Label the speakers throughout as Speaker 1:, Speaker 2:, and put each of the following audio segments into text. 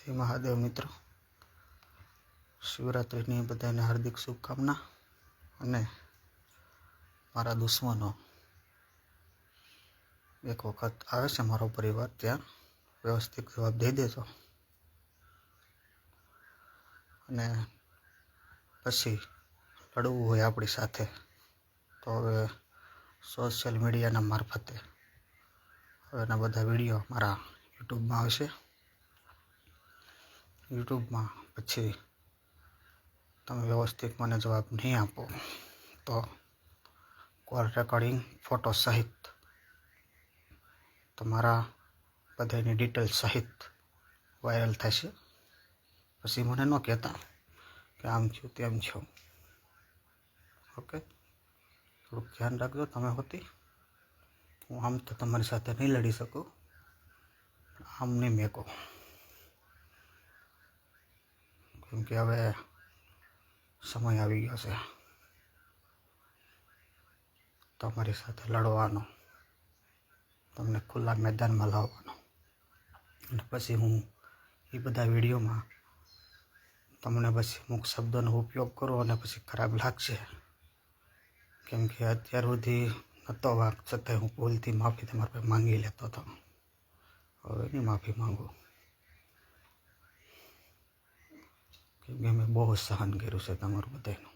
Speaker 1: જય મહાદેવ મિત્રો, શિવરાત્રિની બધાને હાર્દિક શુભકામના। અને મારા દુશ્મનો એક વખત આવે છે મારો પરિવાર, ત્યાં વ્યવસ્થિત જવાબ દઈ દેજો અને પછી લડવું હોય આપણી સાથે તો હવે સોશિયલ મીડિયાના મારફતે હવેના બધા વિડીયો મારા યુટ્યુબમાં આવશે। યુટ્યુબમાં પછી તમે વ્યવસ્થિત મને જવાબ નહીં આપો તો કોલ રેકોર્ડિંગ ફોટો સહિત તમારા બધાની ડિટેલ સહિત વાયરલ થશે। પછી મને ન કહેતા કે આમ થયું તેમ થયું। ઓકે, થોડુંક ધ્યાન રાખજો તમે હોતી। હું આમ તો તમારી સાથે નહીં લડી શકું, આમ નહીં મેકો, કેમ કે હવે સમય આવી ગયો છે તમારી સાથે લડવાનો, તમને ખુલ્લા મેદાનમાં લાવવાનો। અને પછી હું એ બધા વિડીયોમાં તમને પછી અમુક શબ્દોનો ઉપયોગ કરું અને પછી ખરાબ લાગશે, કેમ કે અત્યાર સુધી નહોતો વાંક છતાંય હું ભૂલથી માફી તમારા પાસે માંગી લેતો હતો। હવે નહીં માફી માંગુ, કેમ કે મેં બહુ સહન કર્યું છે તમારું બધાનું,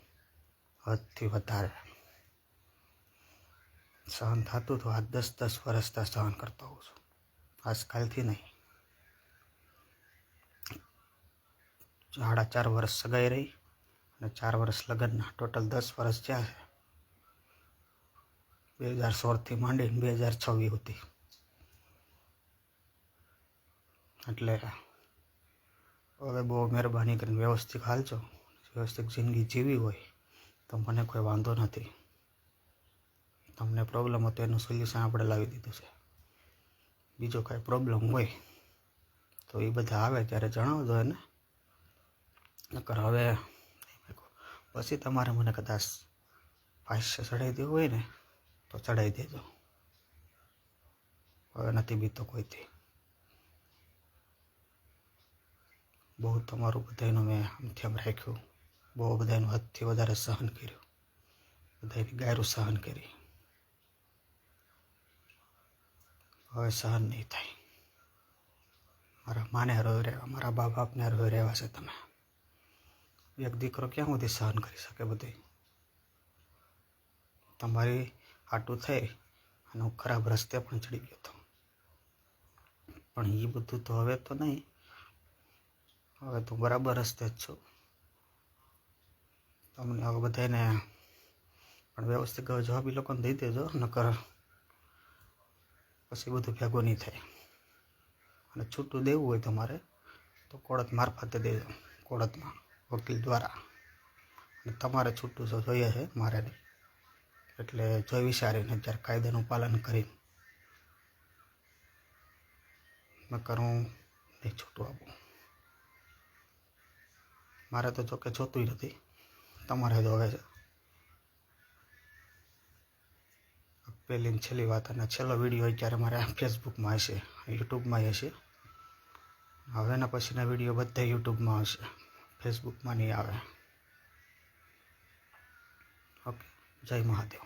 Speaker 1: હદથી વધારે સહન થતું તો આ 10 વર્ષથી સહન કરતો હોઉં છું, આજકાલથી નહીં। 4.5 વર્ષ સગાઈ રહી અને 4 વર્ષ લગ્નના, ટોટલ 10 વર્ષ થયા છે। 2016થી માંડીને 2026 હતી, એટલે હવે બહુ મહેરબાની કરીને વ્યવસ્થિત હાલજો। વ્યવસ્થિત જિંદગી જીવી હોય તો મને કોઈ વાંધો નથી। તમને પ્રોબ્લેમ હતો એનું સોલ્યુશન આપણે લાવી દીધું છે। બીજો કાંઈ પ્રોબ્લેમ હોય તો એ બધા આવે ત્યારે જણાવજો એને, નકર હવે પછી તમારે મને કદાચ ફાંસી ચડાવી દેવું હોય ને તો ચડાવી દેજો, હવે નથી બીતો કોઈથી। બહુ તમારું બધાનું મેં આમથી આમ રાખ્યું, બહુ બધાનું હદથી વધારે સહન કર્યું, બધાની ગાયરું સહન કરી, હવે સહન નહીં થાય। મારા માને રોઈ રહેવા, મારા બા બાપને રોઈ રહેવા છે તમે। એક દીકરો ક્યાં સુધી સહન કરી શકે બધું? તમારી હાટું થઈ અને હું ખરાબ રસ્તે પણ ચડી ગયો હતો, પણ એ બધું તો હવે તો નહીં, હવે તો બરાબર રસ્તે જ છું। તમને હવે બધાને પણ વ્યવસ્થિત જવાબ એ લોકોને દઈ દેજો, નકર પછી બધું ભેગું નહીં થાય। અને છૂટું દેવું હોય તમારે તો કોર્ટ મારફતે દેજો, કોર્ટમાં વકીલ દ્વારા। અને તમારે છૂટું જોઈએ છે, મારે નહીં, એટલે જોઈ વિચારીને જ્યારે કાયદાનું પાલન કરીને નકર હું નહીં છૂટું આપું। મારે તો જોકે જોતું નથી, તમારે જોવે છે। પહેલી ને છેલ્લી વાત, અને છેલ્લો વિડીયો અત્યારે મારે ફેસબુકમાં હશે, યુટ્યુબમાં હશે। હવેના પછીના વિડીયો બધા યુટ્યુબમાં આવશે, ફેસબુકમાં નહીં આવે। ઓકે, જય મહાદેવ।